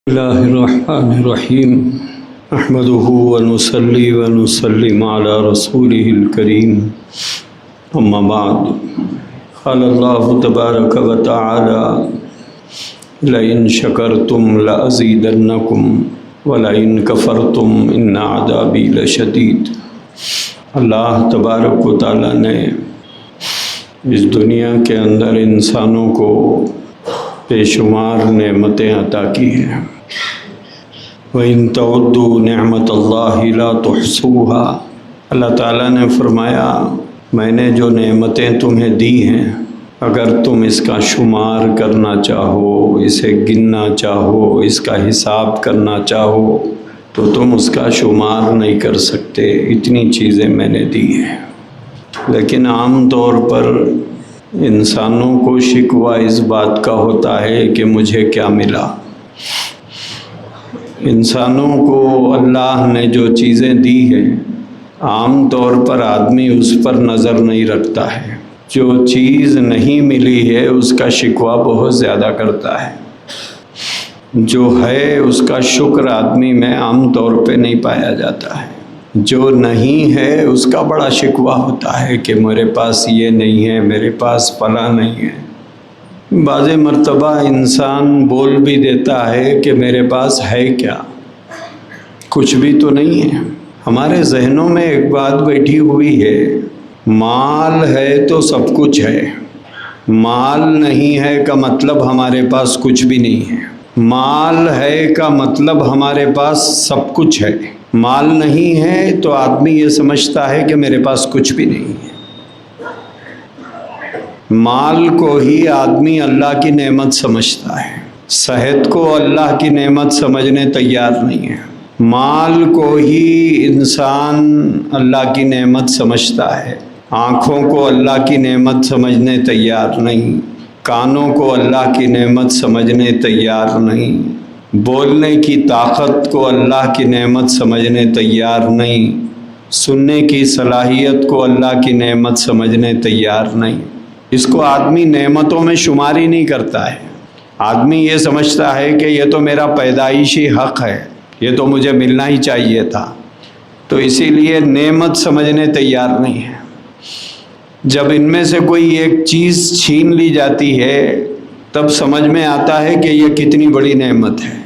اللہ الرحمن الرحیم احمدہ ونصلی ونسلم علی رسولہ الکریم اما بعد قال اللہ تبارک و تعالی لئن شکرتم لأزیدنکم ولئن کفرتم ان عذابی لشدید۔ اللہ تبارک و تعالی نے اس دنیا کے اندر انسانوں کو بے شمار نعمتیں عطا کی ہیں۔ وَإِن تَعُدُّوا نِعْمَةَ اللَّهِ لَا تُحْصُوهَا۔ اللہ تعالیٰ نے فرمایا میں نے جو نعمتیں تمہیں دی ہیں اگر تم اس کا شمار کرنا چاہو، اسے گننا چاہو، اس کا حساب کرنا چاہو تو تم اس کا شمار نہیں کر سکتے، اتنی چیزیں میں نے دی ہیں۔ لیکن عام طور پر انسانوں کو شکوہ اس بات کا ہوتا ہے کہ مجھے کیا ملا۔ انسانوں کو اللہ نے جو چیزیں دی ہیں عام طور پر آدمی اس پر نظر نہیں رکھتا ہے، جو چیز نہیں ملی ہے اس کا شکوہ بہت زیادہ کرتا ہے، جو ہے اس کا شکر آدمی میں عام طور پہ نہیں پایا جاتا ہے، جو نہیں ہے اس کا بڑا شکوہ ہوتا ہے کہ میرے پاس یہ نہیں ہے، میرے پاس فلاں نہیں ہے۔ بعض مرتبہ انسان بول بھی دیتا ہے کہ میرے پاس ہے کیا، کچھ بھی تو نہیں ہے۔ ہمارے ذہنوں میں ایک بات بیٹھی ہوئی ہے، مال ہے تو سب کچھ ہے، مال نہیں ہے کا مطلب ہمارے پاس کچھ بھی نہیں ہے، مال ہے کا مطلب ہمارے پاس سب کچھ ہے۔ مال نہیں ہے تو آدمی یہ سمجھتا ہے کہ میرے پاس کچھ بھی نہیں ہے۔ مال کو ہی آدمی اللہ کی نعمت سمجھتا ہے، صحت کو اللہ کی نعمت سمجھنے تیار نہیں ہے، مال کو ہی انسان اللہ کی نعمت سمجھتا ہے، آنکھوں کو اللہ کی نعمت سمجھنے تیار نہیں، کانوں کو اللہ کی نعمت سمجھنے تیار نہیں، بولنے کی طاقت کو اللہ کی نعمت سمجھنے تیار نہیں، سننے کی صلاحیت کو اللہ کی نعمت سمجھنے تیار نہیں۔ اس کو آدمی نعمتوں میں شمار ہی نہیں کرتا ہے، آدمی یہ سمجھتا ہے کہ یہ تو میرا پیدائشی حق ہے، یہ تو مجھے ملنا ہی چاہیے تھا، تو اسی لیے نعمت سمجھنے تیار نہیں ہے۔ جب ان میں سے کوئی ایک چیز چھین لی جاتی ہے تب سمجھ میں آتا ہے کہ یہ کتنی بڑی نعمت ہے۔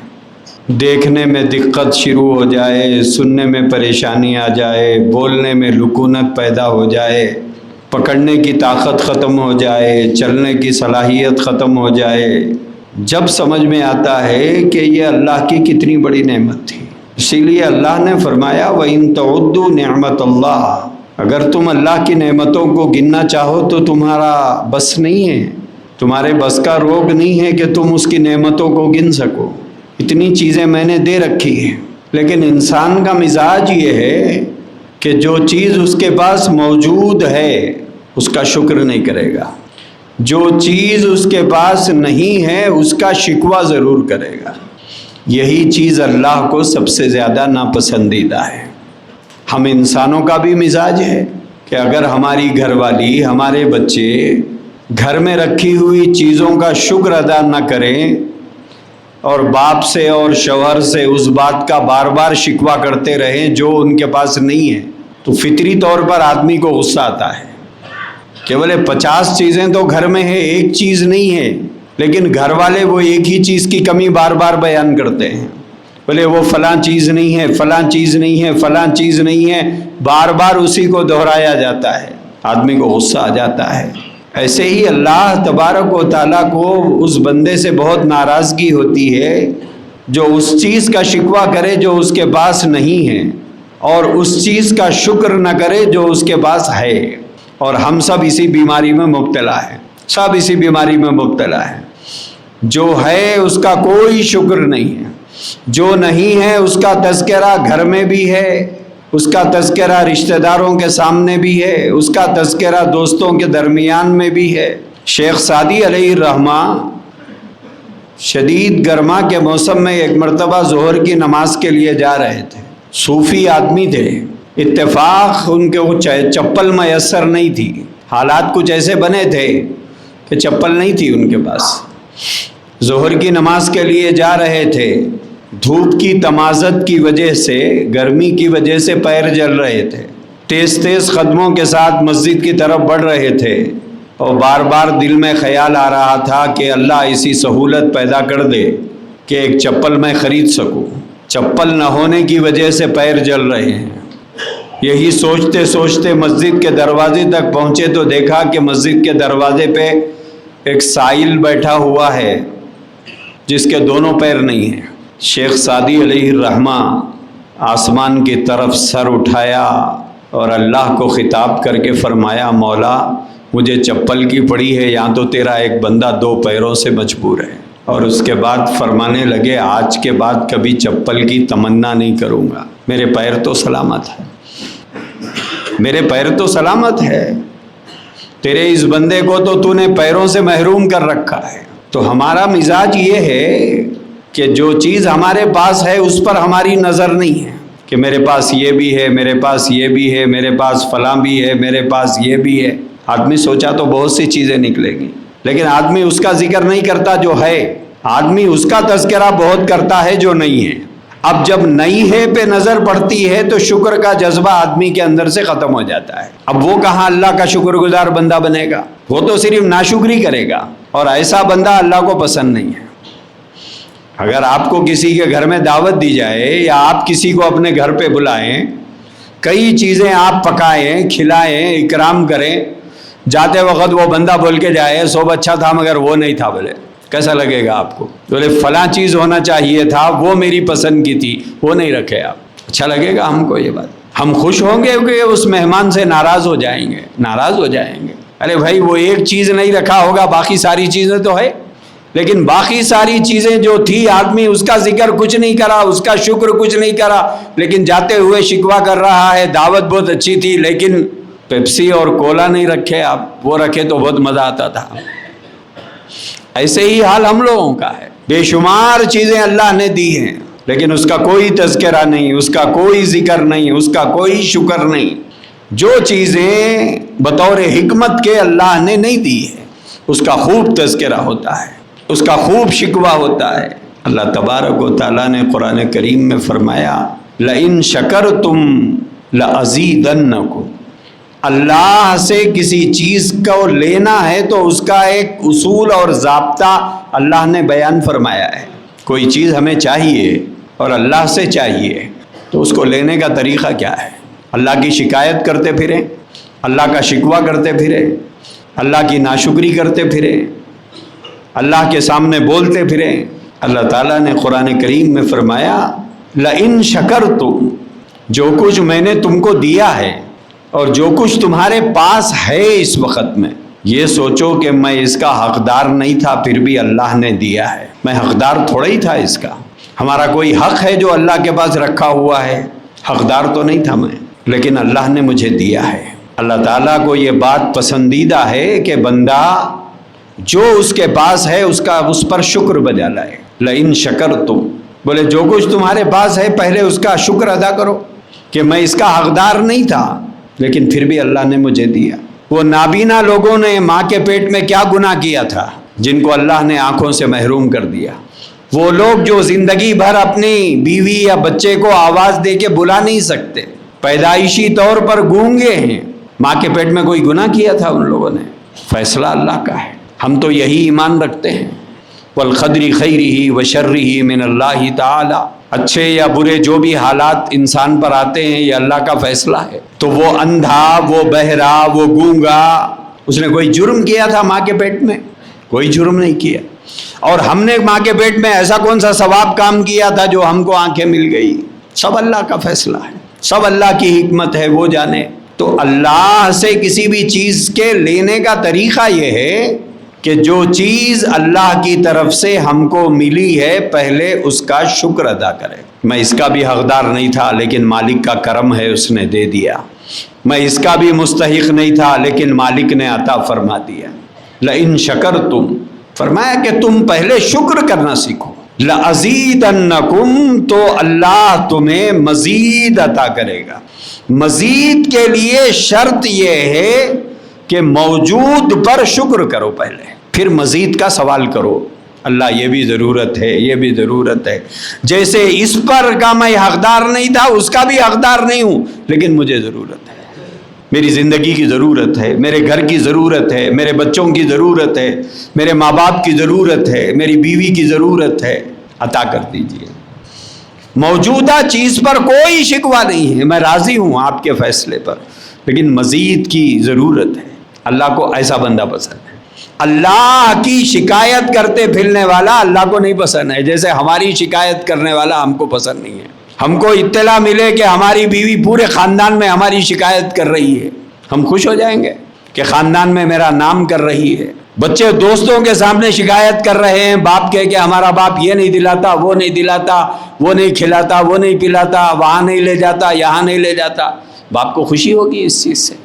دیکھنے میں دقت شروع ہو جائے، سننے میں پریشانی آ جائے، بولنے میں لکونت پیدا ہو جائے، پکڑنے کی طاقت ختم ہو جائے، چلنے کی صلاحیت ختم ہو جائے، جب سمجھ میں آتا ہے کہ یہ اللہ کی کتنی بڑی نعمت تھی۔ اسی لیے اللہ نے فرمایا وَإِن تَعُدُّوا نِعْمَةَ اللَّهِ، اگر تم اللہ کی نعمتوں کو گننا چاہو تو تمہارا بس نہیں ہے، تمہارے بس کا روگ نہیں ہے کہ تم اس کی نعمتوں کو گن سکو، اتنی چیزیں میں نے دے رکھی ہیں۔ لیکن انسان کا مزاج یہ ہے کہ جو چیز اس کے پاس موجود ہے اس کا شکر نہیں کرے گا، جو چیز اس کے پاس نہیں ہے اس کا شکوہ ضرور کرے گا۔ یہی چیز اللہ کو سب سے زیادہ ناپسندیدہ ہے۔ ہم انسانوں کا بھی مزاج ہے کہ اگر ہماری گھر والی، ہمارے بچے گھر میں رکھی ہوئی چیزوں کا شکر ادا نہ کریں اور باپ سے اور شوہر سے اس بات کا بار بار شکوہ کرتے رہیں جو ان کے پاس نہیں ہے، تو فطری طور پر آدمی کو غصہ آتا ہے کہ بولے 50 چیزیں تو گھر میں ہے، ایک چیز نہیں ہے، لیکن گھر والے وہ ایک ہی چیز کی کمی بار بار بیان کرتے ہیں، بولے وہ فلاں چیز نہیں ہے، فلاں چیز نہیں ہے، فلاں چیز نہیں ہے، بار بار اسی کو دہرایا جاتا ہے، آدمی کو غصہ آ جاتا ہے۔ ایسے ہی اللہ تبارک و تعالیٰ کو اس بندے سے بہت ناراضگی ہوتی ہے جو اس چیز کا شکوہ کرے جو اس کے پاس نہیں ہے اور اس چیز کا شکر نہ کرے جو اس کے پاس ہے۔ اور ہم سب اسی بیماری میں مبتلا ہیں، سب اسی بیماری میں مبتلا ہیں۔ جو ہے اس کا کوئی شکر نہیں ہے، جو نہیں ہے اس کا تذکرہ گھر میں بھی ہے، اس کا تذکرہ رشتہ داروں کے سامنے بھی ہے، اس کا تذکرہ دوستوں کے درمیان میں بھی ہے۔ شیخ سعدی علیہ الرحمہ شدید گرما کے موسم میں ایک مرتبہ ظہر کی نماز کے لیے جا رہے تھے، صوفی آدمی تھے، اتفاق ان کے وہ چپل میسر نہیں تھی، حالات کچھ ایسے بنے تھے کہ چپل نہیں تھی ان کے پاس، ظہر کی نماز کے لیے جا رہے تھے، دھوپ کی تمازت کی وجہ سے، گرمی کی وجہ سے پیر جل رہے تھے، تیز تیز قدموں کے ساتھ مسجد کی طرف بڑھ رہے تھے، اور بار بار دل میں خیال آ رہا تھا کہ اللہ ایسی سہولت پیدا کر دے کہ ایک چپل میں خرید سکوں۔ چپل نہ ہونے کی وجہ سے پیر جل رہے ہیں۔ یہی سوچتے سوچتے مسجد کے دروازے تک پہنچے تو دیکھا کہ مسجد کے دروازے پہ ایک سائل بیٹھا ہوا ہے جس کے دونوں پیر نہیں ہیں۔ شیخ سعدی علیہ الرحمہ آسمان کی طرف سر اٹھایا اور اللہ کو خطاب کر کے فرمایا، مولا مجھے چپل کی پڑی ہے، یہاں تو تیرا ایک بندہ 2 پیروں سے مجبور ہے۔ اور اس کے بعد فرمانے لگے، آج کے بعد کبھی چپل کی تمنا نہیں کروں گا، میرے پیر تو سلامت ہے، میرے پیر تو سلامت ہے، تیرے اس بندے کو تو نے پیروں سے محروم کر رکھا ہے۔ تو ہمارا مزاج یہ ہے کہ جو چیز ہمارے پاس ہے اس پر ہماری نظر نہیں ہے کہ میرے پاس یہ بھی ہے، میرے پاس یہ بھی ہے، میرے پاس فلاں بھی ہے، میرے پاس یہ بھی ہے۔ آدمی سوچا تو بہت سی چیزیں نکلیں گی، لیکن آدمی اس کا ذکر نہیں کرتا جو ہے، آدمی اس کا تذکرہ بہت کرتا ہے جو نہیں ہے۔ اب جب نہیں ہے پہ نظر پڑتی ہے تو شکر کا جذبہ آدمی کے اندر سے ختم ہو جاتا ہے۔ اب وہ کہاں اللہ کا شکر گزار بندہ بنے گا، وہ تو صرف ناشکری کرے گا، اور ایسا بندہ اللہ کو پسند نہیں ہے۔ اگر آپ کو کسی کے گھر میں دعوت دی جائے یا آپ کسی کو اپنے گھر پہ بلائیں، کئی چیزیں آپ پکائیں، کھلائیں، اکرام کریں، جاتے وقت وہ بندہ بول کے جائے سب اچھا تھا مگر وہ نہیں تھا، بولے کیسا لگے گا آپ کو؟ بولے فلاں چیز ہونا چاہیے تھا، وہ میری پسند کی تھی، وہ نہیں رکھے آپ، اچھا لگے گا ہم کو یہ بات؟ ہم خوش ہوں گے کہ اس مہمان سے ناراض ہو جائیں گے؟ ناراض ہو جائیں گے۔ ارے بھائی وہ ایک چیز نہیں رکھا ہوگا، باقی ساری چیزیں تو ہے، لیکن باقی ساری چیزیں جو تھی آدمی اس کا ذکر کچھ نہیں کرا، اس کا شکر کچھ نہیں کرا، لیکن جاتے ہوئے شکوہ کر رہا ہے دعوت بہت اچھی تھی لیکن پیپسی اور کولا نہیں رکھے آپ، وہ رکھے تو بہت مزہ آتا تھا۔ ایسے ہی حال ہم لوگوں کا ہے، بے شمار چیزیں اللہ نے دی ہیں لیکن اس کا کوئی تذکرہ نہیں، اس کا کوئی ذکر نہیں، اس کا کوئی شکر نہیں۔ جو چیزیں بطور حکمت کے اللہ نے نہیں دی ہے اس کا خوب تذکرہ ہوتا ہے، اس کا خوب شکوہ ہوتا ہے۔ اللہ تبارک و تعالیٰ نے قرآن کریم میں فرمایا، لَإِن شَكَرْتُمْ لَأَزِيدَنَّكُمْ، اللہ سے کسی چیز کو لینا ہے تو اس کا ایک اصول اور ضابطہ اللہ نے بیان فرمایا ہے۔ کوئی چیز ہمیں چاہیے اور اللہ سے چاہیے تو اس کو لینے کا طریقہ کیا ہے؟ اللہ کی شکایت کرتے پھریں، اللہ کا شکوہ کرتے پھریں، اللہ کی ناشکری کرتے پھریں، اللہ کے سامنے بولتے پھریں؟ اللہ تعالیٰ نے قرآن کریم میں فرمایا، لَإِن شَكَرْتُمْ، جو کچھ میں نے تم کو دیا ہے اور جو کچھ تمہارے پاس ہے اس وقت میں، یہ سوچو کہ میں اس کا حقدار نہیں تھا پھر بھی اللہ نے دیا ہے، میں حقدار تھوڑا ہی تھا اس کا۔ ہمارا کوئی حق ہے جو اللہ کے پاس رکھا ہوا ہے؟ حقدار تو نہیں تھا میں، لیکن اللہ نے مجھے دیا ہے۔ اللہ تعالیٰ کو یہ بات پسندیدہ ہے کہ بندہ جو اس کے پاس ہے اس کا اس پر شکر بجا لائے۔ لَإِن شَكَرْتُمْ، بولے جو کچھ تمہارے پاس ہے پہلے اس کا شکر ادا کرو کہ میں اس کا حقدار نہیں تھا لیکن پھر بھی اللہ نے مجھے دیا۔ وہ نابینا لوگوں نے ماں کے پیٹ میں کیا گناہ کیا تھا جن کو اللہ نے آنکھوں سے محروم کر دیا؟ وہ لوگ جو زندگی بھر اپنی بیوی یا بچے کو آواز دے کے بلا نہیں سکتے، پیدائشی طور پر گونگے ہیں، ماں کے پیٹ میں کوئی گناہ کیا تھا ان لوگوں نے؟ فیصلہ اللہ کا ہے، ہم تو یہی ایمان رکھتے ہیں، والقدر خیرہ وشرہ من اللہ تعالی، اچھے یا برے جو بھی حالات انسان پر آتے ہیں یہ اللہ کا فیصلہ ہے۔ تو وہ اندھا، وہ بہرا، وہ گونگا، اس نے کوئی جرم کیا تھا ماں کے پیٹ میں؟ کوئی جرم نہیں کیا۔ اور ہم نے ماں کے پیٹ میں ایسا کون سا ثواب کام کیا تھا جو ہم کو آنکھیں مل گئی؟ سب اللہ کا فیصلہ ہے، سب اللہ کی حکمت ہے، وہ جانے۔ تو اللہ سے کسی بھی چیز کے لینے کا طریقہ یہ ہے کہ جو چیز اللہ کی طرف سے ہم کو ملی ہے پہلے اس کا شکر ادا کرے۔ میں اس کا بھی حقدار نہیں تھا لیکن مالک کا کرم ہے اس نے دے دیا، میں اس کا بھی مستحق نہیں تھا لیکن مالک نے عطا فرما دیا۔ لَإِن شَكَرْتُمْ، فرمایا کہ تم پہلے شکر کرنا سیکھو، لَأَزِيدَنَّكُمْ، تو اللہ تمہیں مزید عطا کرے گا۔ مزید کے لیے شرط یہ ہے کہ موجود پر شکر کرو پہلے، پھر مزید کا سوال کرو اللہ یہ بھی ضرورت ہے، یہ بھی ضرورت ہے، جیسے اس پر کا میں حقدار نہیں تھا اس کا بھی حقدار نہیں ہوں، لیکن مجھے ضرورت ہے، میری زندگی کی ضرورت ہے، میرے گھر کی ضرورت ہے، میرے بچوں کی ضرورت ہے، میرے ماں باپ کی ضرورت ہے، میری بیوی کی ضرورت ہے، عطا کر دیجیے۔ موجودہ چیز پر کوئی شکوہ نہیں ہے، میں راضی ہوں آپ کے فیصلے پر، لیکن مزید کی ضرورت ہے۔ اللہ کو ایسا بندہ پسند ہے۔ اللہ کی شکایت کرتے پھرنے والا اللہ کو نہیں پسند ہے، جیسے ہماری شکایت کرنے والا ہم کو پسند نہیں ہے۔ ہم کو اطلاع ملے کہ ہماری بیوی پورے خاندان میں ہماری شکایت کر رہی ہے، ہم خوش ہو جائیں گے کہ خاندان میں میرا نام کر رہی ہے۔ بچے دوستوں کے سامنے شکایت کر رہے ہیں، باپ کہے کہ ہمارا باپ یہ نہیں دلاتا، وہ نہیں دلاتا، وہ نہیں کھلاتا، وہ نہیں پلاتا، وہاں نہیں لے جاتا، یہاں نہیں لے جاتا، باپ کو خوشی ہوگی اس چیز سے،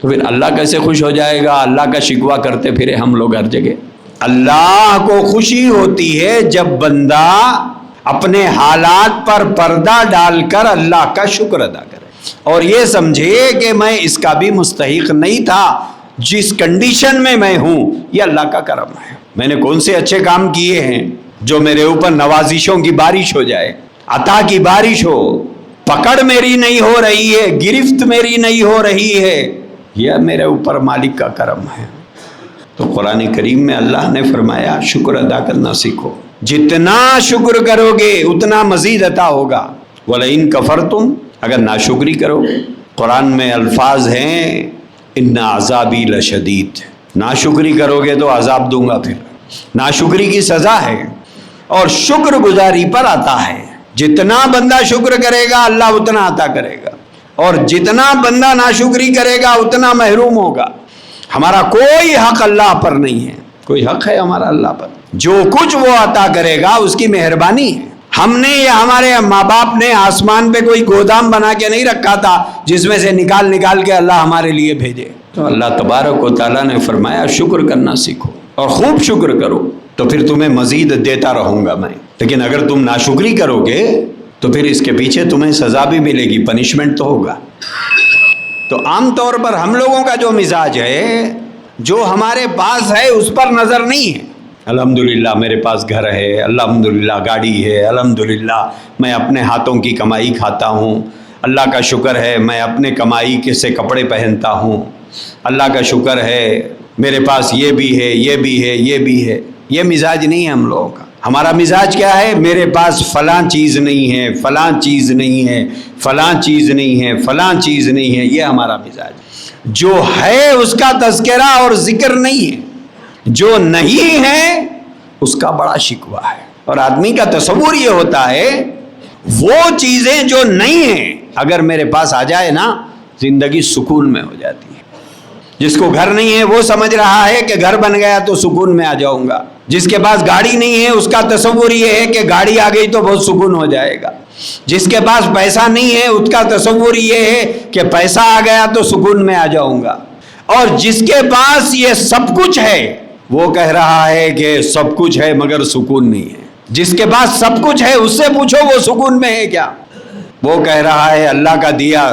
تو پھر اللہ کیسے خوش ہو جائے گا؟ اللہ کا شکوہ کرتے پھرے ہم لوگ ہر جگہ۔ اللہ کو خوشی ہوتی ہے جب بندہ اپنے حالات پر پردہ ڈال کر اللہ کا شکر ادا کرے اور یہ سمجھے کہ میں اس کا بھی مستحق نہیں تھا، جس کنڈیشن میں ہوں یہ اللہ کا کرم ہے۔ میں نے کون سے اچھے کام کیے ہیں جو میرے اوپر نوازشوں کی بارش ہو جائے، عطا کی بارش ہو، پکڑ میری نہیں ہو رہی ہے، گرفت میری نہیں ہو رہی ہے، یہ میرے اوپر مالک کا کرم ہے۔ تو قرآن کریم میں اللہ نے فرمایا شکر ادا کرنا سیکھو، جتنا شکر کرو گے اتنا مزید عطا ہوگا۔ وَلَئِن كَفَرْتُمْ، اگر ناشکری کرو گے، قرآن میں الفاظ ہیں ان عذابی لشدید، ناشکری کرو گے تو عذاب دوں گا، پھر ناشکری کی سزا ہے اور شکر گزاری پر آتا ہے۔ جتنا بندہ شکر کرے گا اللہ اتنا عطا کرے گا، اور جتنا بندہ ناشکری کرے گا اتنا محروم ہوگا۔ ہمارا کوئی حق اللہ پر نہیں ہے، کوئی حق ہے ہمارا اللہ پر؟ جو کچھ وہ عطا کرے گا اس کی مہربانی ہے۔ ہم نے یا ہمارے ماں باپ نے آسمان پہ کوئی گودام بنا کے نہیں رکھا تھا جس میں سے نکال نکال کے اللہ ہمارے لیے بھیجے۔ تو اللہ تبارک و تعالیٰ نے فرمایا شکر کرنا سیکھو اور خوب شکر کرو، تو پھر تمہیں مزید دیتا رہوں گا میں۔ لیکن اگر تم ناشکری کرو گے تو پھر اس کے پیچھے تمہیں سزا بھی ملے گی، پنشمنٹ تو ہوگا۔ تو عام طور پر ہم لوگوں کا جو مزاج ہے، جو ہمارے پاس ہے اس پر نظر نہیں ہے۔ الحمدللہ میرے پاس گھر ہے، الحمدللہ گاڑی ہے، الحمدللہ میں اپنے ہاتھوں کی کمائی کھاتا ہوں، اللہ کا شکر ہے میں اپنے کمائی سے کپڑے پہنتا ہوں، اللہ کا شکر ہے میرے پاس یہ بھی ہے، یہ بھی ہے، یہ بھی ہے۔ یہ مزاج نہیں ہے ہم لوگوں کا۔ ہمارا مزاج کیا ہے؟ میرے پاس فلاں چیز نہیں ہے، فلاں چیز نہیں ہے، فلاں چیز نہیں ہے، فلاں چیز نہیں ہے، یہ ہمارا مزاج۔ جو ہے اس کا تذکرہ اور ذکر نہیں ہے، جو نہیں ہے اس کا بڑا شکوہ ہے۔ اور آدمی کا تصور یہ ہوتا ہے وہ چیزیں جو نہیں ہیں اگر میرے پاس آ جائے نا زندگی سکون میں ہو جاتی ہے۔ جس کو گھر نہیں ہے وہ سمجھ رہا ہے کہ گھر بن گیا تو سکون میں آ جاؤں گا۔ جس کے پاس گاڑی نہیں ہے اس کا تصور یہ ہے کہ گاڑی آ گئی تو بہت سکون ہو جائے گا۔ جس کے پاس پیسہ نہیں ہے اس کا تصور یہ ہے کہ پیسہ آ گیا تو سکون میں آ جاؤں گا۔ اور جس کے پاس یہ سب کچھ ہے وہ کہہ رہا ہے کہ سب کچھ ہے مگر سکون نہیں ہے۔ جس کے پاس سب کچھ ہے اس سے پوچھو وہ سکون میں ہے کیا؟ وہ کہہ رہا ہے اللہ کا دیا۔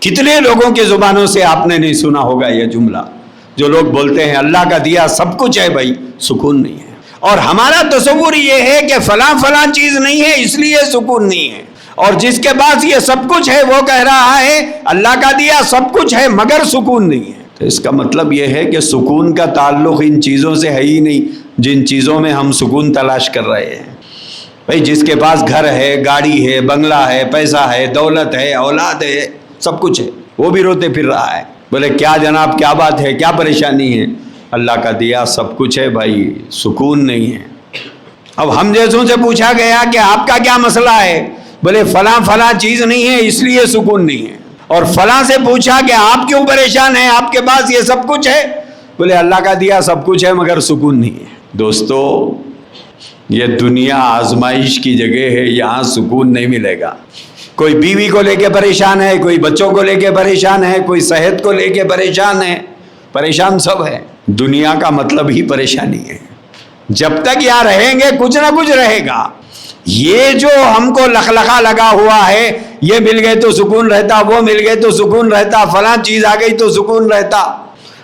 کتنے لوگوں کی زبانوں سے آپ نے نہیں سنا ہوگا یہ جملہ، جو لوگ بولتے ہیں اللہ کا دیا سب کچھ ہے، بھائی سکون نہیں ہے۔ اور ہمارا تصور یہ ہے کہ فلاں فلاں چیز نہیں ہے اس لیے سکون نہیں ہے، اور جس کے پاس یہ سب کچھ ہے وہ کہہ رہا ہے اللہ کا دیا سب کچھ ہے مگر سکون نہیں ہے۔ تو اس کا مطلب یہ ہے کہ سکون کا تعلق ان چیزوں سے ہے ہی نہیں جن چیزوں میں ہم سکون تلاش کر رہے ہیں۔ بھائی جس کے پاس گھر ہے، گاڑی ہے، بنگلہ ہے، پیسہ ہے، دولت ہے، اولاد ہے، سب کچھ ہے، وہ بھی روتے پھر رہا ہے، بولے کیا جناب کیا بات ہے، کیا پریشانی ہے؟ اللہ کا دیا سب کچھ ہے بھائی، سکون نہیں ہے۔ اب ہم جیسوں سے پوچھا گیا کہ آپ کا کیا مسئلہ ہے؟ بولے فلاں فلاں چیز نہیں ہے اس لیے سکون نہیں ہے۔ اور فلاں سے پوچھا کہ آپ کیوں پریشان ہیں، آپ کے پاس یہ سب کچھ ہے؟ بولے اللہ کا دیا سب کچھ ہے مگر سکون نہیں ہے۔ دوستو یہ دنیا آزمائش کی جگہ ہے، یہاں سکون نہیں ملے گا۔ کوئی بیوی کو لے کے پریشان ہے، کوئی بچوں کو لے کے پریشان ہے، کوئی صحت کو لے کے پریشان ہے، پریشان سب ہے۔ دنیا کا مطلب ہی پریشانی ہے۔ جب تک یہاں رہیں گے کچھ نہ کچھ رہے گا۔ یہ جو ہم کو لخلخا لگا ہوا ہے، یہ مل گئے تو سکون رہتا، وہ مل گئے تو سکون رہتا، فلاں چیز آ گئی تو سکون رہتا،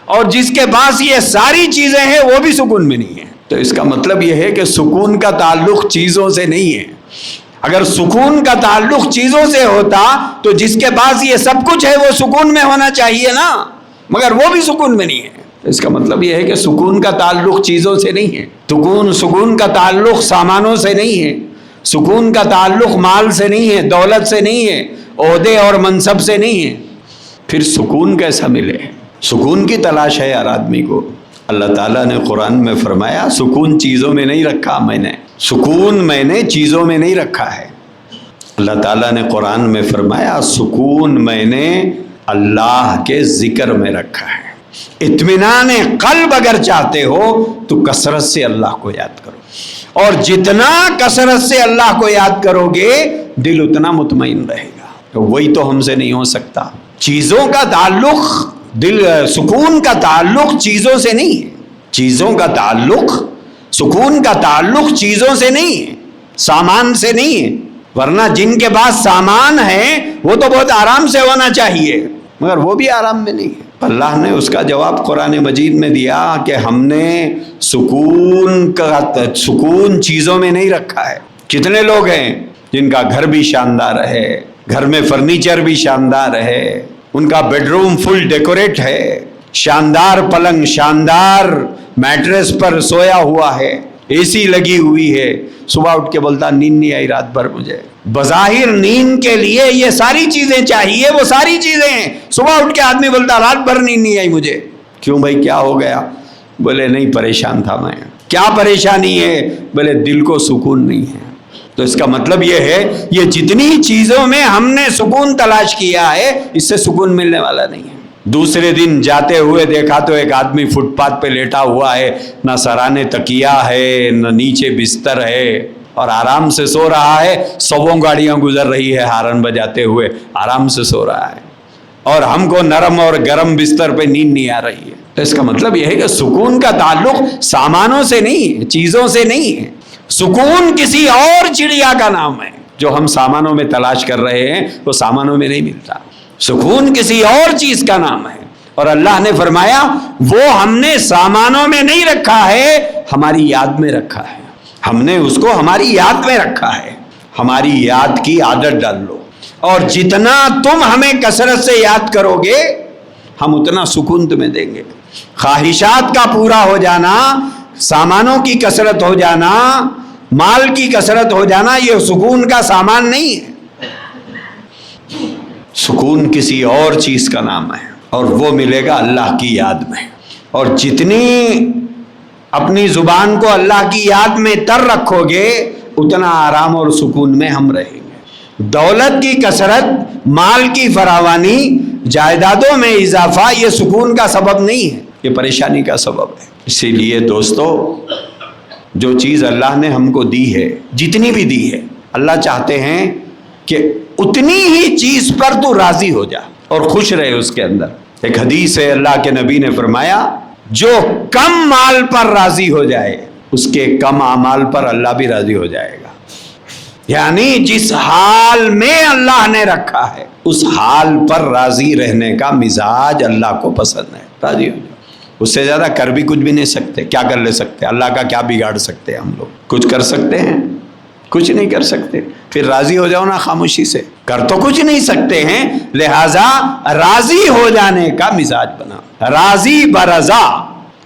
اور جس کے پاس یہ ساری چیزیں ہیں وہ بھی سکون میں نہیں ہے۔ تو اس کا مطلب یہ ہے کہ سکون کا تعلق چیزوں سے نہیں ہے. اگر سکون کا تعلق چیزوں سے ہوتا تو جس کے پاس یہ سب کچھ ہے وہ سکون میں ہونا چاہیے نا، مگر وہ بھی سکون میں نہیں ہے. اس کا مطلب یہ ہے کہ سکون کا تعلق چیزوں سے نہیں ہے. سکون کا تعلق سامانوں سے نہیں ہے، سکون کا تعلق مال سے نہیں ہے، دولت سے نہیں ہے، عہدے اور منصب سے نہیں ہے. پھر سکون کیسا ملے؟ سکون کی تلاش ہے ہر آدمی کو. اللہ تعالیٰ نے قرآن میں فرمایا سکون چیزوں میں نہیں رکھا، سکون میں نے چیزوں میں نہیں رکھا ہے. اللہ تعالیٰ نے قرآن میں فرمایا سکون میں نے اللہ کے ذکر میں رکھا ہے. اطمینان قلب اگر چاہتے ہو تو کثرت سے اللہ کو یاد کرو، اور جتنا کثرت سے اللہ کو یاد کرو گے دل اتنا مطمئن رہے گا. وہی تو ہم سے نہیں ہو سکتا. چیزوں کا تعلق سکون کا تعلق چیزوں سے نہیں ہے. چیزوں کا تعلق، سکون کا تعلق چیزوں سے نہیں ہے، سامان سے نہیں ہے. ورنہ جن کے پاس سامان ہے وہ تو بہت آرام سے ہونا چاہیے، مگر وہ بھی آرام میں نہیں ہے. اللہ نے اس کا جواب قرآن مجید میں دیا کہ ہم نے سکون چیزوں میں نہیں رکھا ہے. کتنے لوگ ہیں جن کا گھر بھی شاندار ہے، گھر میں فرنیچر بھی شاندار ہے، ان کا بیڈ روم فل ڈیکوریٹ ہے، شاندار پلنگ، شاندار میٹریس پر سویا ہوا ہے، اے سی لگی ہوئی ہے، صبح اٹھ کے بولتا نیند نہیں آئی رات بھر مجھے. بظاہر نیند کے لیے یہ ساری چیزیں چاہیے، وہ ساری چیزیں ہیں. صبح اٹھ کے آدمی بولتا رات بھر نیند نہیں آئی مجھے. کیوں بھائی کیا ہو گیا؟ بولے نہیں پریشان تھا میں. کیا پریشانی ہے؟ بولے دل کو سکون نہیں ہے. تو اس کا مطلب یہ ہے یہ جتنی چیزوں میں ہم نے سکون تلاش کیا ہے اس سے سکون ملنے والا نہیں ہے. دوسرے دن جاتے ہوئے دیکھا تو ایک آدمی فٹ پاتھ پہ لیٹا ہوا ہے، نہ سرانے تکیہ ہے نہ نیچے بستر ہے، اور آرام سے سو رہا ہے. 100 گاڑیاں گزر رہی ہے ہارن بجاتے ہوئے، آرام سے سو رہا ہے، اور ہم کو نرم اور گرم بستر پہ نیند نہیں آ رہی ہے. تو اس کا مطلب یہ ہے کہ سکون کا تعلق سامانوں سے نہیں ہے، چیزوں سے نہیں ہے. سکون کسی اور چڑیا کا نام ہے. جو ہم سامانوں میں تلاش کر رہے ہیں وہ سامانوں میں نہیں ملتا. سکون کسی اور چیز کا نام ہے. اور اللہ نے فرمایا وہ ہم نے سامانوں میں نہیں رکھا ہے، ہماری یاد میں رکھا ہے. ہم نے اس کو ہماری یاد میں رکھا ہے. ہماری یاد کی عادت ڈال لو، اور جتنا تم ہمیں کثرت سے یاد کرو گے ہم اتنا سکون تمہیں دیں گے. خواہشات کا پورا ہو جانا، سامانوں کی کثرت ہو جانا، مال کی کثرت ہو جانا یہ سکون کا سامان نہیں ہے. سکون کسی اور چیز کا نام ہے، اور وہ ملے گا اللہ کی یاد میں. اور جتنی اپنی زبان کو اللہ کی یاد میں تر رکھو گے اتنا آرام اور سکون میں ہم رہیں گے. دولت کی کثرت، مال کی فراوانی، جائیدادوں میں اضافہ یہ سکون کا سبب نہیں ہے، یہ پریشانی کا سبب ہے. اسی لیے دوستو جو چیز اللہ نے ہم کو دی ہے، جتنی بھی دی ہے، اللہ چاہتے ہیں کہ اتنی ہی چیز پر تو راضی ہو جا اور خوش رہے اس کے اندر. ایک حدیث ہے اللہ کے نبی نے فرمایا جو کم مال پر راضی ہو جائے اس کے کم اعمال پر اللہ بھی راضی ہو جائے گا. یعنی جس حال میں اللہ نے رکھا ہے اس حال پر راضی رہنے کا مزاج اللہ کو پسند ہے. راضی ہو جائے، اس سے زیادہ کر بھی کچھ بھی نہیں سکتے. کیا کر لے سکتے؟ اللہ کا کیا بگاڑ سکتے؟ ہم لوگ کچھ کر سکتے ہیں؟ کچھ نہیں کر سکتے. پھر راضی ہو جاؤ نا خاموشی سے. کر تو کچھ نہیں سکتے ہیں، لہذا راضی ہو جانے کا مزاج بنا. راضی برضا،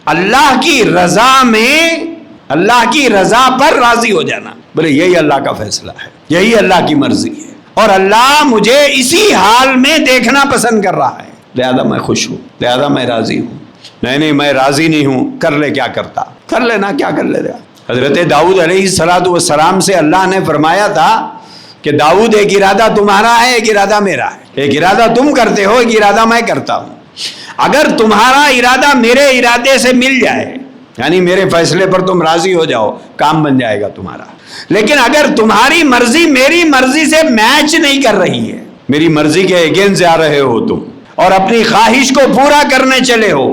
اللہ کی رضا میں، اللہ کی رضا پر راضی ہو جانا. بولے یہی اللہ کا فیصلہ ہے، یہی اللہ کی مرضی ہے، اور اللہ مجھے اسی حال میں دیکھنا پسند کر رہا ہے، لہذا میں خوش ہوں، لہذا میں راضی ہوں. نہیں میں راضی نہیں ہوں، کر لے کیا کرتا، کر لینا کیا کر لے گا. حضرت داؤد علیہ السلام سے اللہ نے فرمایا تھا کہ داؤد ایک ارادہ تمہارا ہے، ایک ارادہ میرا ہے. ایک ارادہ تم کرتے ہو، ایک ارادہ میں کرتا ہوں. اگر تمہارا ارادہ میرے ارادے سے مل جائے، یعنی میرے فیصلے پر تم راضی ہو جاؤ، کام بن جائے گا تمہارا. لیکن اگر تمہاری مرضی میری مرضی سے میچ نہیں کر رہی ہے، میری مرضی کے اگینسٹ جا رہے ہو تم، اور اپنی خواہش کو پورا کرنے چلے ہو،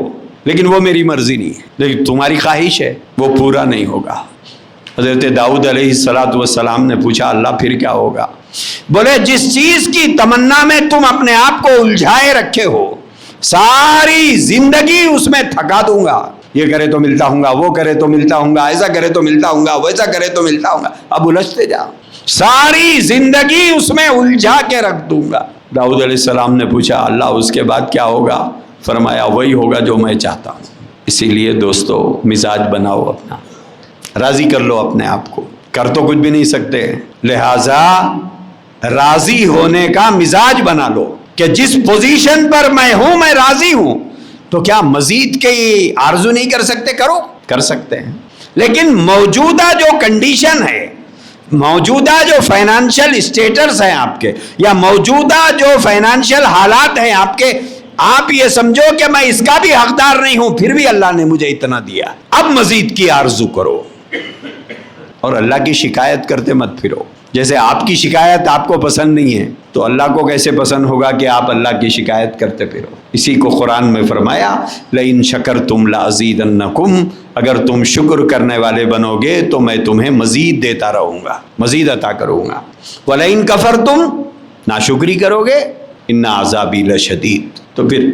لیکن وہ میری مرضی نہیں ہے، لیکن تمہاری خواہش ہے، وہ پورا نہیں ہوگا. حضرت داؤد علیہ السلام نے پوچھا اللہ پھر کیا ہوگا؟ بولے جس چیز کی تمنا میں تم اپنے آپ کو الجھائے رکھے ہو، ساری زندگی اس میں تھکا دوں گا. یہ کرے تو ملتا ہوں گا، وہ کرے تو ملتا ہوں گا، ایسا کرے تو ملتا ہوں گا، ویسا کرے تو ملتا ہوں گا، اب الجھتے جاؤ، ساری زندگی اس میں الجھا کے رکھ دوں گا۔ داؤد علیہ السلام نے پوچھا اللہ اس کے بعد کیا ہوگا؟ فرمایا وہی ہوگا جو میں چاہتا ہوں۔ اسی لیے دوستو مزاج بناؤ اپنا، راضی کر لو اپنے آپ کو، کر تو کچھ بھی نہیں سکتے، لہذا راضی ہونے کا مزاج بنا لو کہ جس پوزیشن پر میں ہوں میں راضی ہوں، تو کیا مزید کی آرزو نہیں کر سکتے؟ کرو، کر سکتے ہیں، لیکن موجودہ جو کنڈیشن ہے، موجودہ جو فائنانشل اسٹیٹس ہیں آپ کے، یا موجودہ جو فائنانشل حالات ہیں آپ کے، آپ یہ سمجھو کہ میں اس کا بھی حقدار نہیں ہوں، پھر بھی اللہ نے مجھے اتنا دیا، اب مزید کی آرزو کرو، اور اللہ کی شکایت کرتے مت پھرو۔ جیسے آپ کی شکایت آپ کو پسند نہیں ہے، تو اللہ کو کیسے پسند ہوگا کہ آپ اللہ کی شکایت کرتے پھرو؟ اسی کو قرآن میں فرمایا لئن شکرتم لازیدنکم، اگر تم شکر کرنے والے بنو گے تو میں تمہیں مزید دیتا رہوں گا، مزید عطا کروں گا، ولئن کفرتم، ناشکری کرو گے، ان عذابی لشدید، تو پھر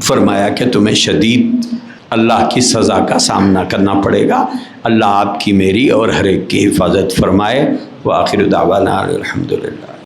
فرمایا کہ تمہیں شدید اللہ کی سزا کا سامنا کرنا پڑے گا۔ اللہ آپ کی، میری اور ہر ایک کی حفاظت فرمائے۔ وآخر دعوانا الحمدللہ۔